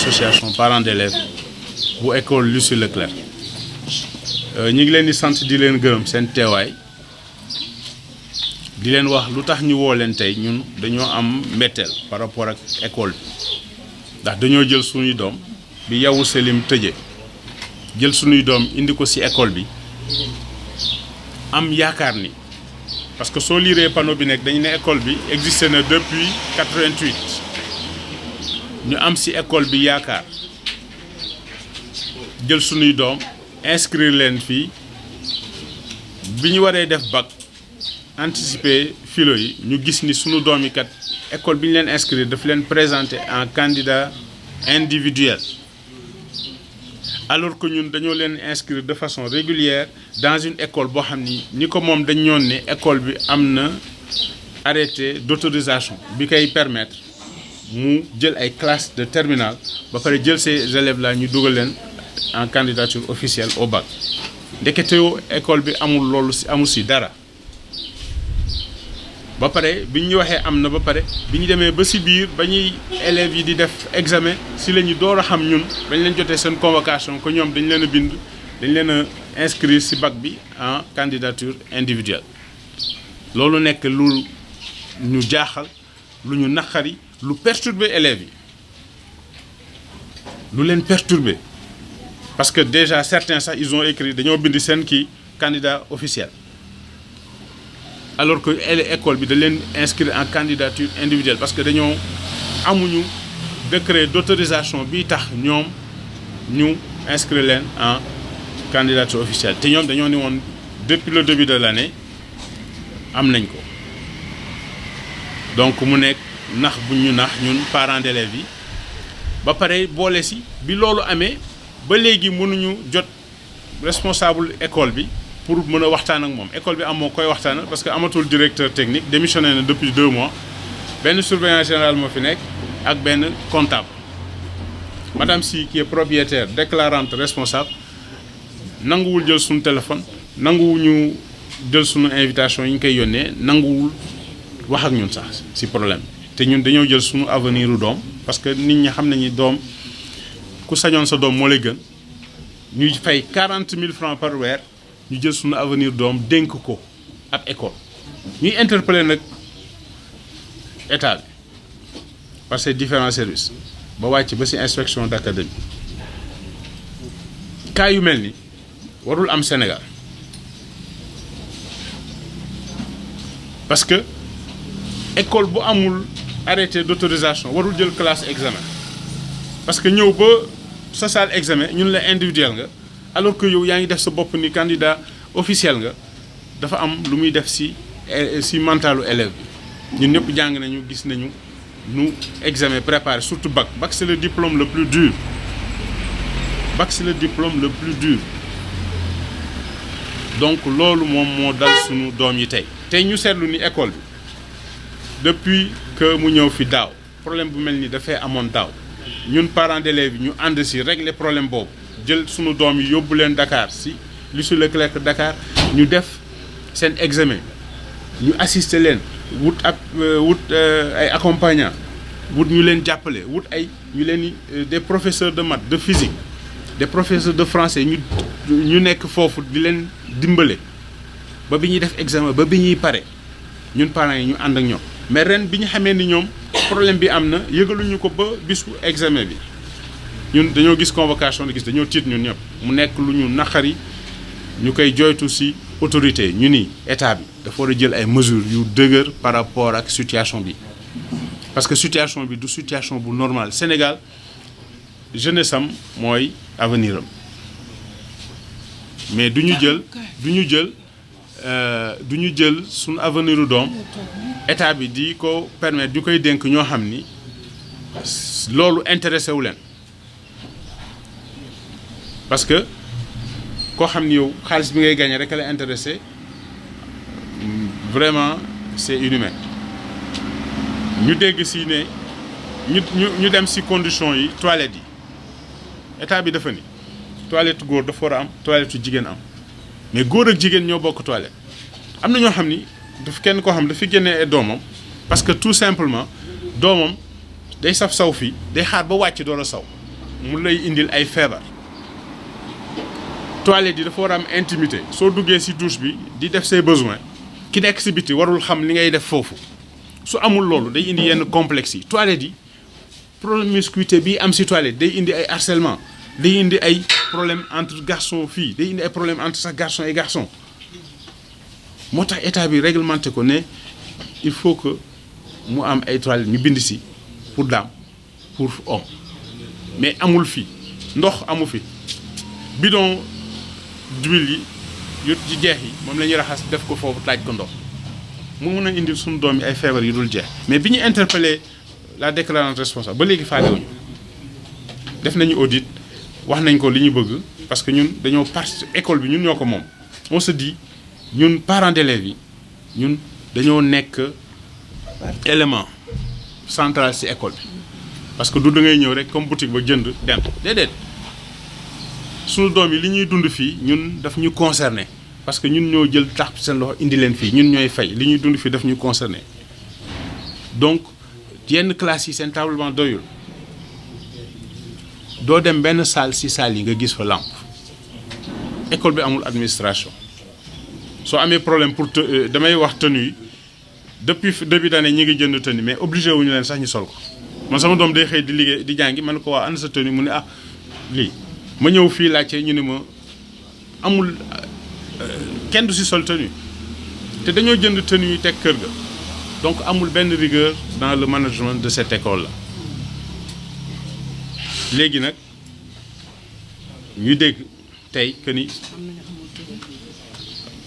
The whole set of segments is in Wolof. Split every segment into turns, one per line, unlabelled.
association parents d'élèves bu école Lucie Leclerc ñu ngi leen di sant di leen gërëm seen teewaay di leen wax lu tax ñu woo leen tey ñun dañoo am mbetteel par rapport ak école bi ndax dañoo jël suñuy doom bi Yavuz Selim tëje jël suñuy doom indi ko ci école bi am yaakaar ni parce que soo liiree panneau bi nekk dañu ne école bi existé na depuis 88 ñu am ci école bi yaakaar jël suñuy doom inscrire leen fii bi ñu waree def bac anticiper philo yi ñu gis ni sunu doom yi kat école bi ñu leen inscrire daf leen présenter en candidat individuel alors que ñun dañoo leen inscrire de façon régulière dans une école boo xam ni ko moom dañ ñoon ne école bi am na arrêté d'autorisation bi koy permettre mu jël ay classes de terminale ba pare jël ces élèves là ñu dugal leen en candidature officielle au bac ndeketewoo école bi amul loolu ci amul ci dara ba pare bi ñu waxee am na ba pare bi ñu demee ba ci biir ba ñuy élèves yi di def examen ci la ñu door a xam ñun dañ leen jotee seen convocation que ñoom dañ leen a bind dañ leen a inscrire ci bac bi en candidature individuelle loolu nekk lu ñu jaaxal lu ñu naqari lu perturber élèves yi lu leen perturber parce que déjà certains sax ils ont écrit dañoo bind seen kii candidat officiel alors que école bi da leen inscrire en candidature individuelle parce que dañoo amuñu décret d'autorisation bi tax ñoom ñu inscrire leen en candidature officielle te ñoom dañoo ni woon depuis le début de l'année am nañ ko donc mu nekk nax bu ñu nax ñun parents d'élèves yi ba pare boole ci bi loolu amee ba léegi mënuñu jot responsable école bi pour mën a waxtaan ak moom école bi amoo koy waxtaanal parce que amatul directeur technique démissionné na depuis 2 mois benn surveillant général moo fi nekk ak benn comptable madame Sy qui est propriétaire déclarante responsable nanguwul jël suñu téléphone nanguwuñu jël suñu invitation yi ñu koy yónnee nanguwul wax ak ñun sax ci problème te ñun dañoo jël suñu avenir u doom parce que nit ñi xam nañu doom ku sañoon sa doom moo lay gën ñuy fay 40 000 francs par weer ñu jël suñu avenir doom dénk ko ab école ñuy interpeller nag état bi par ces différents services ba wàcc ba ci inspection d'académie cas yu mel ni warul am Sénégal parce que école bu amul arrêté d'autorisation warul jël classe examen parce que ñëw ba sa salle examen ñun la individuel nga alors que yow yaa ngi def sa bopp ni candidat officiel nga dafa am lu muy def ci mentalu élève bi ñun ñëpp jàng nañu gis nañu nu examen préparé surtout bac c'est le diplôme le plus dur donc loolu moom moo dal sunu doom yi tey ñu seetlu ni école bi depuis que mu ñëw fi daaw problème bu mel ni dafay amoon daaw ñun parents d'élèves yi ñu ànd ci régler problème boobu jël sunu doom yi yóbbu leen Dakar ci Lucie Leclerc Dakar ñu def seen examen ñu assister leen wut ay accompagnants wut ñu leen jàppale wut ay ñu leen des professeurs de maths de physique des professeurs de français ñu nekk foofu di leen dimbale ba bi ñuy def examen ba bi ñuy pare ñun parents yi ñu ànd ak ñoom mais ren bi ñu xamee ni ñoom problème bi am na yëgaluñu ko ba bisu examen bi ñun dañoo gis convocation di gis dañoo tiit ñun ñëpp mu nekk lu ñu naqari ñu koy joytu ci autorité ñu ni état bi dafa war a jël ay mesures yu dëgër par rapport ak situation bi parce que situation bi du situation bu normal Sénégal jeunesse am mooy avenir am mais du ñu jël suñu avenir u doom état bi di ko permettre di koy dénk ñoo xam ni loolu intéressé wu leen parce que koo xam ni yow xaalis bi ngay gagner rek la intéressé vraiment c'est inhumain ñu dégg ci ne ñu dem ci conditions yi toilettes yi état bi dafa ni toilette góor dafa war a am toilette jigéen am mais góor ak jigéen ñoo bokk toilette am na ñoo xam ni daf kenn koo xam dafa génnee doomam parce que tout simplement doomam day saf saw fii day xaar ba wàcc door a saw mu lay indil ay feebar toilette yi dafa war a am intimité soo duggee ci douche bi di def ses besoins ki nekk ci biti warul xam li ngay def foofu su amul loolu day indi yenn complexe yi toilette yi promiscuité bi am ci toilette day indi ay harcèlement day indi ay problème entre garçon filles day indi ay problème entre sax garçon et garçon moo tax état bi réglementé ko ne il faut que mu am ay toilettes ñu bind ci pour dame pour homme mais amul fii ndox amu fi bidon d'huile yi yu ci jeex yi moom la ñuy raxas def ko foofu taaj ko ndox mu mën a indil suñu doom yi ay feebar yu dul jeex mais bi ñu interpellé la déclarante responsable ba léegi faale wuñu def nañu audit wax nañ ko li ñu bëgg parce que ñun dañoo école bi ñun ñoo ko moom on se dit ñun parents d'élèves yi ñun dañoo nekk élément central ci école bi parce que du da ngay ñëw rek comme boutique ba jënd dem déedéet suñu doom yi li ñuy dund fii ñun daf ñu concerné parce que ñun ñoo jël tax seen loxo indi leen fii ñun ñooy fay li ñuy dund fii daf ñu concerné donc yenn classes yi seen tablement doyul doo dem benn salle ci salle yi nga gis fa lampe école bi amul administration soo amee problème pour damay wax tenue yi depuis début d'année ñi ngi jënd tenue mais obligé wuñu leen sax ñu sol ko man sama doom day xëy di liggéey di jàngi man ko waa ànd sa tenue mu ne ah lii ma ñëw fii laajte ñu ne ma amul kenn du ci sol tenue te dañoo jënd tenue yi teg kër ga donc amul benn rigueur dans le management de cette école là léegi nag ñu dégg tey que ni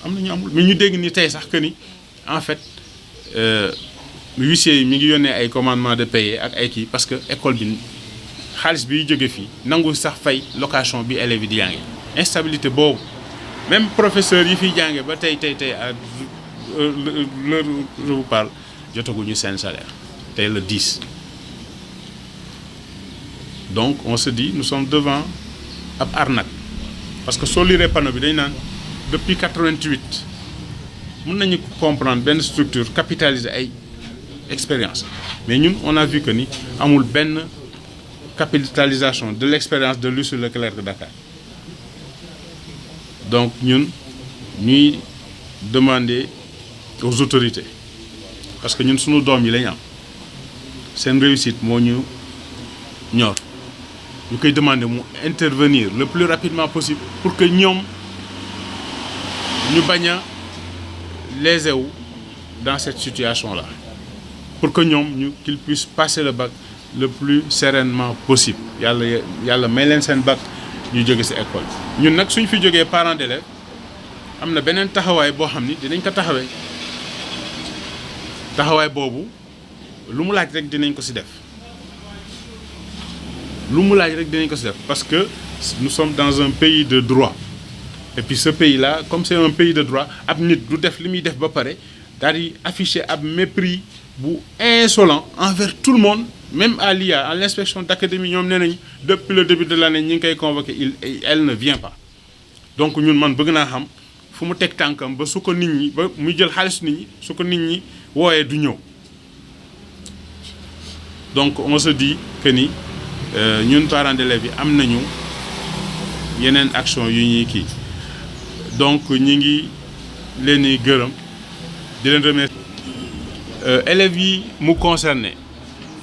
am na ñu amul mais ñu dégg ni tey sax que ni en fait huissier yi mi ngi yónnee ay commandement de payer ak ay kii parce que école bi xaalis biy jóge fii nangu sax fay location bi élèves yi di jànge instabilité boobu même professeur yi fiy jànge ba tey à l'heure je vous parle jotaguñu seen salaire tey le 10 donc on se dit nous sommes devant ab arnaque parce que soo liree panneau bi dañ naan depuis 88 mën nañu comprendre benn structure capitaliser ay expérience mais ñun on a vu que ni amul benn capitalisation de l'expérience de Lucie Leclerc de Dakar donc ñun ñuy demander aux autorités parce que ñun suñu doom yi lañu am seen réussite moo ñu ñor ñu koy demander mu intervenir le plus rapidement possible pour que ñoom ñu bañ a lésé wu dans cette situation là pour que ñoom ñu qu'ils puissent passer le bac le plus sereinement possible yàlla may leen seen bac ñu jóge ci école ñun nag suñ fi jógee parents d'élèves am na beneen taxawaay boo xam ni dinañ ko taxawee taxawaay boobu lu mu laaj rek dinañ ko ci def parce que nous sommes dans un pays de droit et puis ce pays là comme c'est un pays de droit ab nit du def li muy def ba pare daal di afficher ab mépris bu insolent envers tout le monde même à l'IA à l'inspection d'académie ñoom nee nañ depuis le début de l'année ñi ngi koy convoqué elle ne vient pas donc ñun man bëgg naa xam fu mu teg tànkam ba su ko nit ñi ba muy jël xaalis nit ñi su ko nit ñi wooyee du ñëw donc on se dit que ni ñun parents d'élèves yi am nañu yeneen action yu ñuy kii donc ñi ngi leen di gërëm di leen remercier élèves yi mu concerné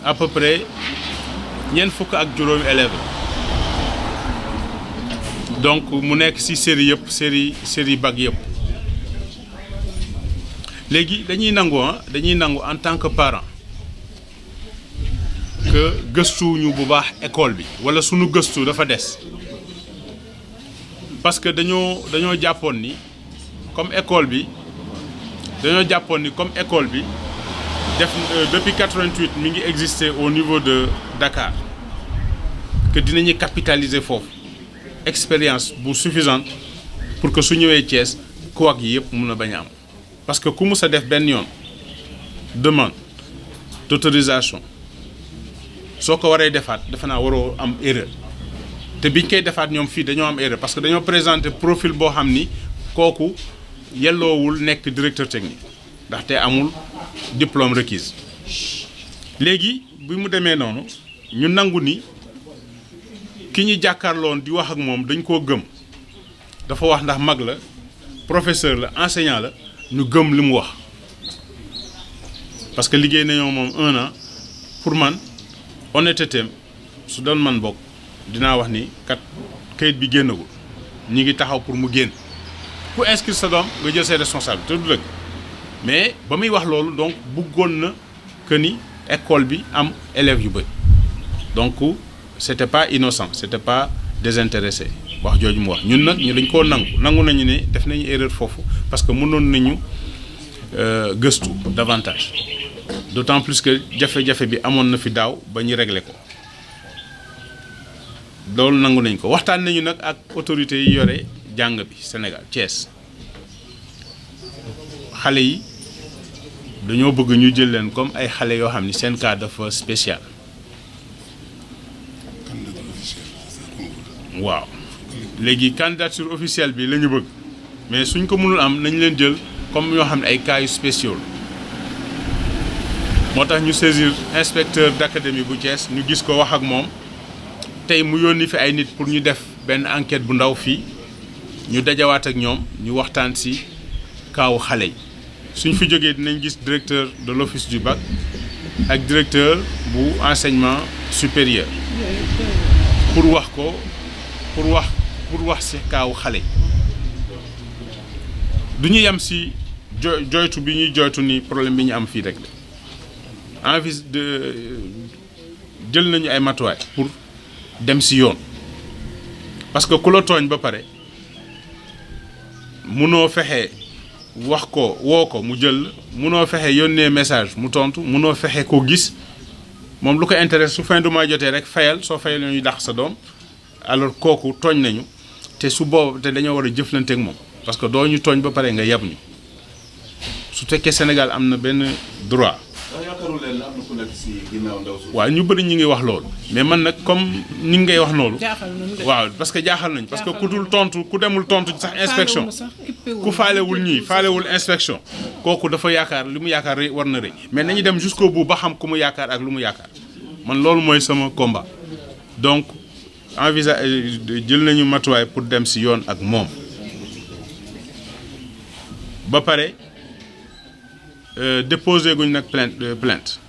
à peu près ñeent fukk ak juróomi élèves donc mu nekk ci série yëpp série bac yëpp léegi dañuy nangu en tant que parent que gëstuñu bu baax école bi walla sunu gëstu dafa des parce que dañoo jàppoon ni comme école bi def depuis 88 mi ngi exister au niveau de Dakar que dinañu capitaliser foofu expérience bu suffisante pour que su ñëwee Thiès couac yi yëpp mun a bañ a am parce que ku mus a def benn yoon demande d'autorisation soo ko waree defaat defe naa waroo am erreur te biñ koy defaat ñoom fii dañoo am erreur parce que dañoo présenter profil boo xam ni kooku yelloowul nekk directeur technique ndaxte amul diplôme requis léegi bi mu demee noonu ñu nangu ni ki ñu jàkkaarloon di wax ak moom dañ koo gëm dafa wax ndax mag la professeur la enseignant la ñu gëm li mu wax parce que liggéey nañoo moom 1 an pour man honnêteté su doon man bokk dinaa wax ni kat kayit bi génnagul ñi ngi taxaw pour mu génn ku inscrire sa doom nga jël ses responsabilités te du dëgg mais ba muy wax loolu donc bëggoon na que ni école bi am élèves yu bëri donc c'était pas innocent c'était pas désintéressé wax jooju mu wax ñun nag ñu dañ koo nangu nañu ne def nañu erreur foofu parce que mënoon nañu gëstu davantage d'autant plus que jafe-jafe bi amoon na fi daaw ba ñu régler ko loolu nangu nañ ko waxtaan nañu nag ak autorités yi yore jàng bi Sénégal Thiès xale yi dañoo bëgg ñu jël leen comme ay xale yoo xam ni seen cas dafa spécial waaw léegi candidature officielle bi la ñu bëgg mais suñ ko mënul am nañ leen jël comme yoo xam ne ay cas yu spéciaux moo tax ñu saisir inspecteur d'académie bu Thiès ñu gis ko wax ak moom tey mu yónni fi ay nit pour ñu def benn enquête bu ndaw fii ñu dajawaat ak ñoom ñu waxtaan ci kaawu xale yi suñ fi jógee dinañ gis directeur de l'office du bac ak directeur bu enseignement supérieur pour wax ko pour wax ci kaawu xale yi du ñu yem ci joytu bi ñuy joytu ni problème bi ñu am fii rek la envie de jël nañu ay matuwaay pour dem ci yoon parce que ku la tooñ ba pare munoo fexe wax ko woo ko mu jël munoo fexe yónnee message mu tontu munoo fexe koo gis moom lu ko intéresse su fin du mois jotee rek fayal soo fayal ñuy dàq sa doom alors kooku tooñ nañu te su boobu te dañoo war a jëflante ak moom parce que doo ñu tooñ ba pare nga yab ñu su fekkee Sénégal am na benn droit. waaw ñu bëri ñu ngi wax loolu mais man nag comme ni ngay wax noonu waaw parce que jaaxal nañ parce que ku dul tontu ku demul tontu sax inspection ku faalewul ñii faalewul inspection kooku dafa yaakaar li mu yaakaar war na rëy mais nañu dem jusqu'au bout ba xam ku mu yaakaar ak lu mu yaakaar man loolu mooy sama combat donc envisage jël nañu matuwaay pour dem ci yoon ak moom ba pare déposé guñ nag plainte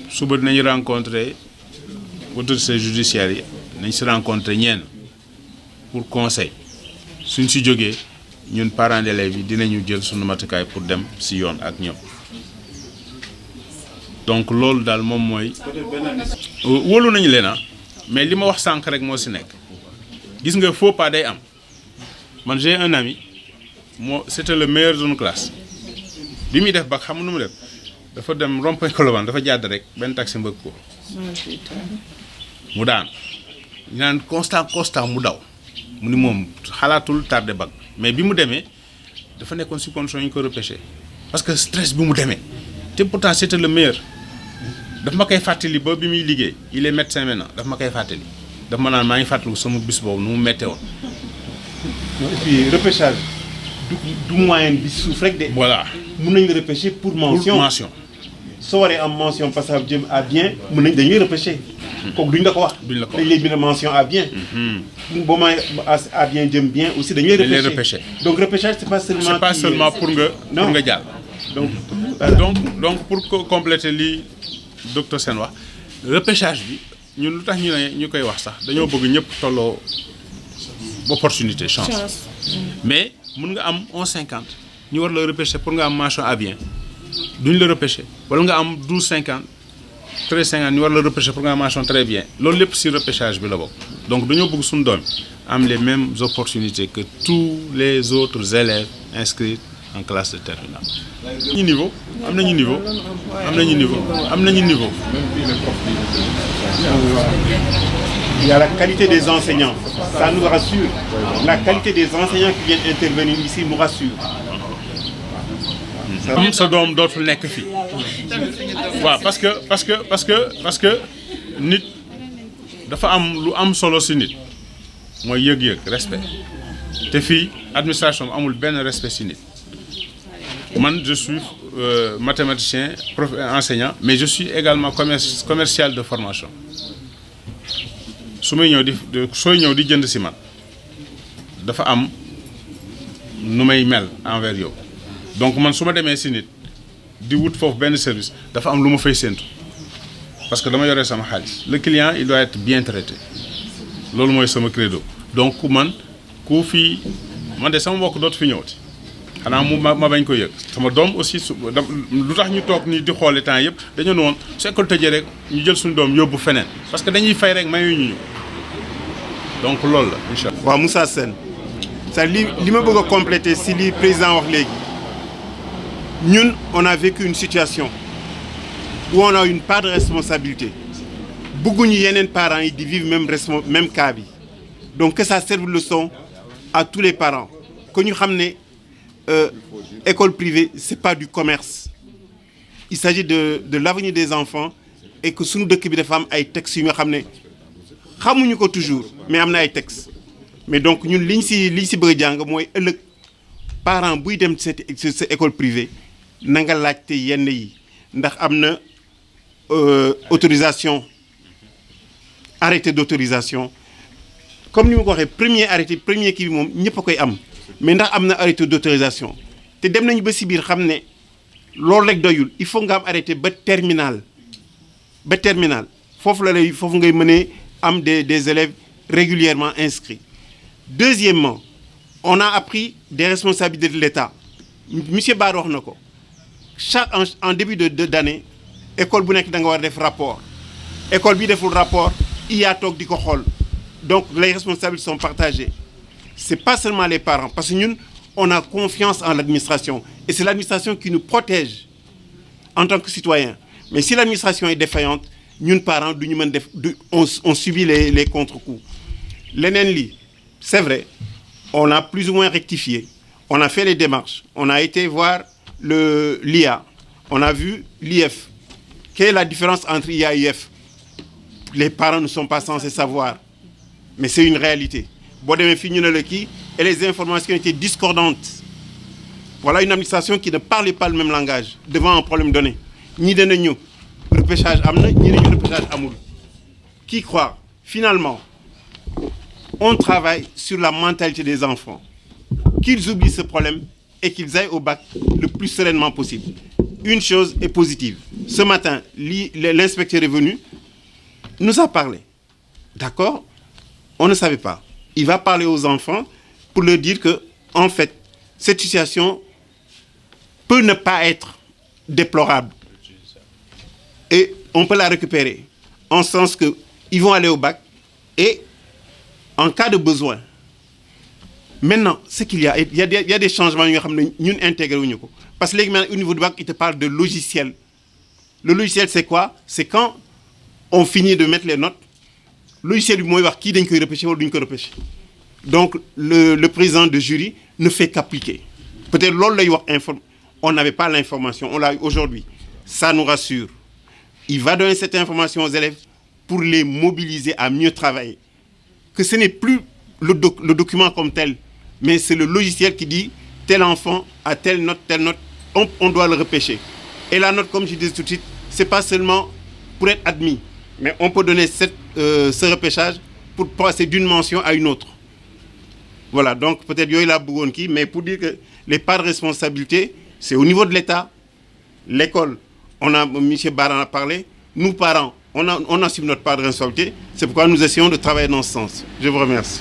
suba dinañu rencontrer autorités judiciaires yi nañ si rencontrer ñenn pour conseil suñ si jógee ñun parents d'élèves yi dinañu jël suñu matukaay pour dem si yoon ak ñoom donc loolu daal moom mooy wóolu nañu leen mais li ma wax sànq rek moo si nekk gis nga faux pas day am man j'ai un ami c'était le meilleur de notre classe bi muy def bac xam nu mu def dafa dem rond-point Colobane dafa jàdd rek benn taxi mbëgg ko mu daan ñu naan constant mu daw mu ni moom xalaatul tardé bac mais bi mu demee dafa nekkoon si condition ñu ko repêché parce que stress bi mu demee te pourtant c'était le meilleur daf ma koy fàttali ba bi muy liggéey il est médecin maintenant daf ma koy fàttali daf ma naan maa ngi fàttaliku sama bis boobu nu mu méttee woon.
et puis repêchage du moyen bi suuf rek de.
voilà
mun nañu la repêcher pour mention. soo waree am mention passable jëm à bien mun nañ dañuy repêcher. kooku duñ la ko wax.
duñ la ko
dañ lay bind mention à bien. boo ma à bien jëm bien aussi dañuy repêcher. donc repêchage c'est pas seulement.
pour nga jàll. donc pour compléter li docteur Sène wax repêchage bi ñun lu tax ñu koy wax sax dañoo bëgg ñëpp tolloo opportunité chance. mais mun nga am 11,50 ñu war la repêcher pour nga am mention à bien duñ la repêcher wala nga am 12,50 13,50 ñu war la repêcher pour nga am mention très bien loolu lépp ci repêchage bi la bokk donc dañoo bëgg suñu doom am les mêmes opportunités que tous les autres élèves inscrits en classe de terminale. am nañu niveau.
Il y a la qualité des enseignants, ça nous rassure. La qualité des enseignants qui viennent intervenir ici nous rassure.
am sa doom dootul nekk fii waaw parce que nit dafa am lu am solo ci nit mooy yëg-yëg respect te fii administration amul benn respect ci nit man je suis mathématicien enseignant mais je suis également commercial de formation su may ñëw sooy ñëw di jënd si man dafa am nu may mel envers yow donc man su ma demee si nit di wut foofu benn service dafa am lu ma fay séentu parce que dama yore sama xaalis le client il doit être bien traité loolu mooy sama credo donc man ku fi man de sama mbokk dootu fi ñëwati xanaa ma bañ ko yëg sama doom aussi lu tax ñu toog ni di xoole temps yëpp dañu ne woon su école tëjee rek ñu jël suñu doom yóbbu feneen parce que dañuy fay rek mayuñu ñu donc loolu la incha allah.
waaw Moussa Sène ça li ma bëgg a compléter si li président wax léegi ñun on a vécu une situation où on a une part de responsabilité bëgguñu yeneen parents yi di vivre même cas bi donc que ça serve de leçon à tous les parents que ñu xam ne école privée c'est pas du commerce il s'agit de l'avenir des enfants et que suñu dëkk bi dafa am ay textes yu nga xam ne xamuñu ko toujours mais am na ay textes mais donc ñun liñ si bëgg a jàng mooy ëllëg parent buy dem sa école privée na nga laajte yenn yi ndax am na autorisation arrêté d'autorisation comme ni ma ko waxee premier kii bi moom ñëpp a koy am mais ndax am na arrêté d'autorisation te dem nañu ba si biir xam ne loolu rek doyul il faut nga am arrêté ba terminal foofu ngay mënee am des élèves régulièrement inscrits. Deuxièmement, on a appris des responsabilités de l'État. Monsieur Barre wax na ko en début d'année école bu nekk da nga war a def rapport école bi deful rapport IA toog di ko xool donc les responsabilités sont partagées. C'est pas seulement les parents parce que ñun on a confiance en l'administration et c'est l'administration qui nous protège en tant que citoyens. Mais si l'administration est défaillante ñun parents duñu mën def on subit les contre-coups. Leneen li c'est vrai on a plus ou moins rectifié on a fait les démarches on a été voir l'IA on a vu l'IF. Quelle est la différence entre IA et IF? Les parents ne sont pas censés savoir mais c'est une réalité. Boo demee fii ñu ne la kii et les informations étaient discordantes. Voilà une administration qui ne parlait pas le même langage devant un problème donné. ñii dana ñëw repêchage am na ñii dañu repêchage amul. Qui croire? Finalement, on travaille sur la mentalité des enfants. Qu'ils oublient ce problème et qu'ils aillent au bac le plus sereinement possible. Une chose est positive. Ce matin, l'inspecteur est venu, nous a parlé. D'accord? On ne savait pas. Il va parler aux enfants pour leur dire que, en fait, cette situation peut ne pas être déplorable. Et on peut la récupérer. En ce sens qu'ils vont aller au bac et, en cas de besoin, maintenant, ce qu'il y a des changements que nous intégrons. Parce que au niveau du bac, il te parle de logiciel. Le logiciel, c'est quoi? C'est quand on finit de mettre les notes, le logiciel du moins qui d'un repêcher ou d'une repêcher. Donc, le président de jury ne fait qu'appliquer. Peut-être on n'avait pas l'information, on l'a eu aujourd'hui. Ça nous rassure. Il va donner cette information aux élèves pour les mobiliser à mieux travailler. Que ce n'est plus le document comme tel, mais c'est le logiciel qui dit tel enfant a telle note, on doit le repêcher. Et la note, comme je disais tout de suite, c'est pas seulement pour être admis, mais on peut donner ce repêchage pour passer d'une mention à une autre. Voilà, donc peut-être il y a la Bougonki, mais pour dire que les parts de responsabilité, c'est au niveau de l'État, l'école, M. Barra a parlé, nous parents, on assume notre part de responsabilité, c'est pourquoi nous essayons de travailler dans ce sens. Je vous remercie.